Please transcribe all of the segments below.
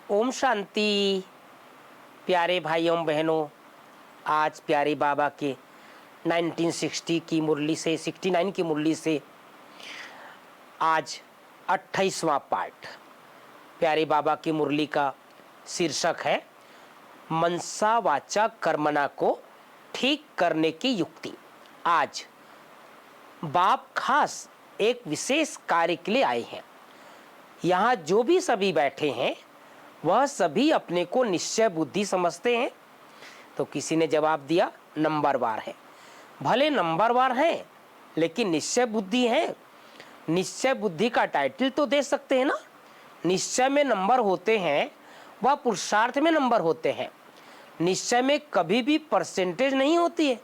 ओम शांति। प्यारे भाइयों बहनों, आज प्यारे बाबा के 1960 की मुरली से 69 की मुरली से आज 28वां पार्ट। प्यारे बाबा की मुरली का शीर्षक है मनसा वाचा कर्मणा को ठीक करने की युक्ति। आज बाप खास एक विशेष कार्य के लिए आए हैं। यहाँ जो भी सभी बैठे हैं वह सभी अपने को निश्चय बुद्धि समझते हैं। तो किसी ने जवाब दिया नंबरवार है। भले नंबरवार है लेकिन निश्चय बुद्धि है। निश्चय बुद्धि का टाइटल तो दे सकते हैं ना। निश्चय में नंबर होते हैं वह पुरुषार्थ में नंबर होते हैं। निश्चय में कभी भी परसेंटेज नहीं होती है,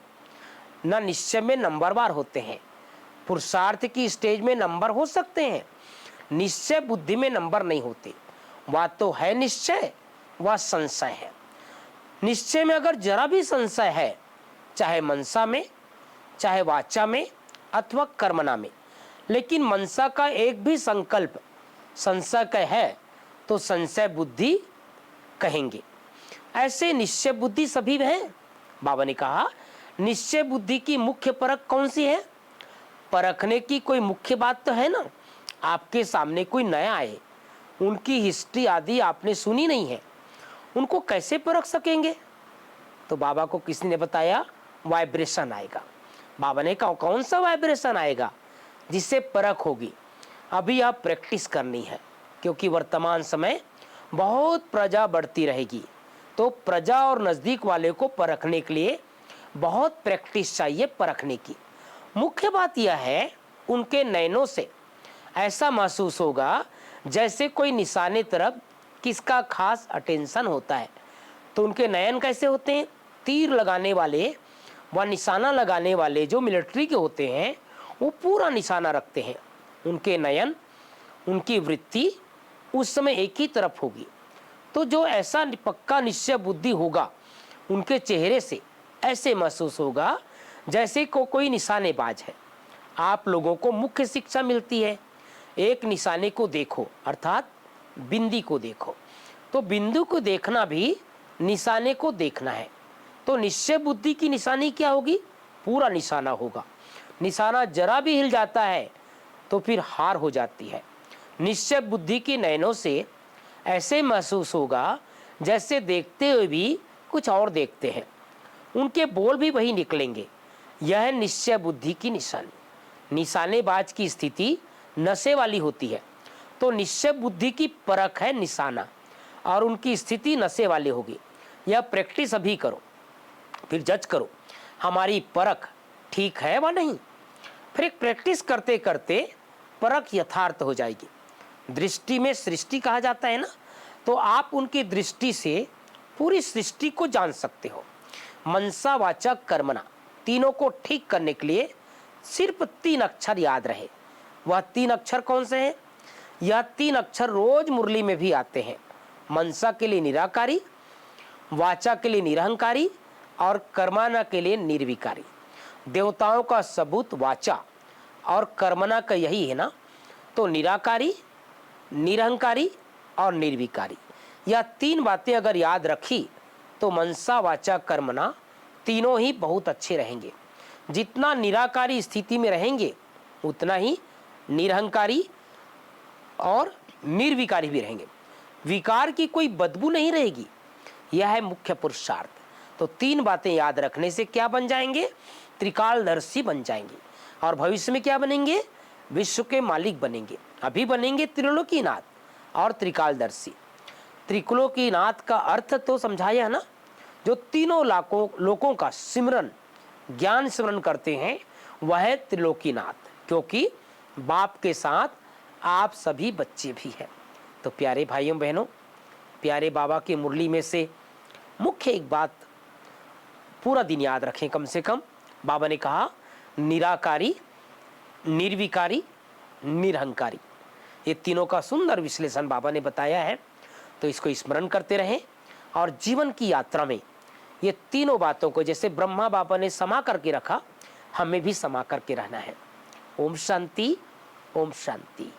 ना निश्चय में नंबरवार होते हैं। पुरुषार्थ की स्टेज में नंबर हो सकते हैं, निश्चय बुद्धि में नंबर नहीं होते। वह तो है निश्चय, वह संशय है। निश्चय में अगर जरा भी संशय है, चाहे मनसा में, चाहे वाचा में अथवा कर्मणा में, लेकिन मनसा का एक भी संकल्प संशय का है तो संशय बुद्धि कहेंगे। ऐसे निश्चय बुद्धि सभी हैं। बाबा ने कहा निश्चय बुद्धि की मुख्य परख कौन सी है? परखने की कोई मुख्य बात तो है ना। आपके सामने कोई नया आए, उनकी हिस्ट्री आदि आपने सुनी नहीं है, उनको कैसे परख सकेंगे? तो बाबा को किसी ने बताया वाइब्रेशन आएगा। बाबा ने कहा कौन सा वाइब्रेशन आएगा जिससे परख होगी? अभी आप प्रैक्टिस करनी है, क्योंकि वर्तमान समय बहुत प्रजा बढ़ती रहेगी। तो प्रजा और नज़दीक वाले को परखने के लिए बहुत प्रैक्टिस चाहिए। परखने की मुख्य बात यह है उनके नयनों से ऐसा महसूस होगा जैसे कोई निशाने तरफ किसका खास अटेंशन होता है। तो उनके नयन कैसे होते हैं? तीर लगाने वाले व निशाना लगाने वाले जो मिलिट्री के होते हैं वो पूरा निशाना रखते हैं। उनके नयन, उनकी वृत्ति उस समय एक ही तरफ होगी। तो जो ऐसा पक्का निश्चय बुद्धि होगा उनके चेहरे से ऐसे महसूस होगा जैसे कोई निशानेबाज है। आप लोगों को मुख्य शिक्षा मिलती है, एक निशाने को देखो अर्थात बिंदी को देखो। तो बिंदु को देखना भी निशाने को देखना है। तो निश्चय बुद्धि की निशानी क्या होगी? पूरा निशाना होगा। निशाना जरा भी हिल जाता है तो फिर हार हो जाती है। निश्चय बुद्धि की नयनों से ऐसे महसूस होगा जैसे देखते हुए भी कुछ और देखते हैं। उनके बोल भी वही निकलेंगे। यह है निश्चय बुद्धि की निशानी। निशानेबाज की स्थिति नशे वाली होती है। तो निश्चय बुद्धि की परख है निशाना, और उनकी स्थिति नशे वाली होगी। यह प्रैक्टिस अभी करो, फिर जज करो हमारी परख ठीक है व नहीं। फिर एक प्रैक्टिस करते करते परख यथार्थ हो जाएगी। दृष्टि में सृष्टि कहा जाता है ना। तो आप उनकी दृष्टि से पूरी सृष्टि को जान सकते हो। मनसा वाचा कर्मणा तीनों को ठीक करने के लिए सिर्फ 3 अक्षर याद रहे। वह 3 अक्षर कौन से हैं? यह 3 अक्षर रोज मुरली में भी आते हैं। मनसा के लिए निराकारी, वाचा के लिए निरहंकारी और कर्मणा के लिए निर्विकारी। देवताओं का सबूत वाचा और कर्मणा का यही है ना। तो निराकारी, निरहंकारी और निर्विकारी, यह 3 बातें अगर याद रखी तो मनसा वाचा कर्मणा तीनों ही बहुत अच्छे रहेंगे। जितना निराकारी स्थिति में रहेंगे उतना ही निरहंकारी और निर्विकारी भी रहेंगे। विकार की कोई बदबू नहीं रहेगी। यह है मुख्य पुरुषार्थ। तो 3 बातें याद रखने से क्या बन जाएंगे? त्रिकालदर्शी बन जाएंगे। और भविष्य में क्या बनेंगे? विश्व के मालिक बनेंगे। अभी बनेंगे त्रिलोकीनाथ और त्रिकालदर्शी। त्रिलोकीनाथ का अर्थ तो समझाया ना, जो तीनों लोकों का सिमरन ज्ञान सिमरन करते हैं वह है त्रिलोकीनाथ। क्योंकि बाप के साथ आप सभी बच्चे भी हैं। तो प्यारे भाइयों बहनों, प्यारे बाबा की मुरली में से मुख्य एक बात पूरा दिन याद रखें कम से कम। बाबा ने कहा निराकारी, निर्विकारी, निरहंकारी। ये तीनों का सुंदर विश्लेषण बाबा ने बताया है। तो इसको स्मरण करते रहें और जीवन की यात्रा में ये तीनों बातों को जैसे ब्रह्मा बाबा ने समा करके रखा, हमें भी समा करके रहना है। ओम शांति, ओम शांति।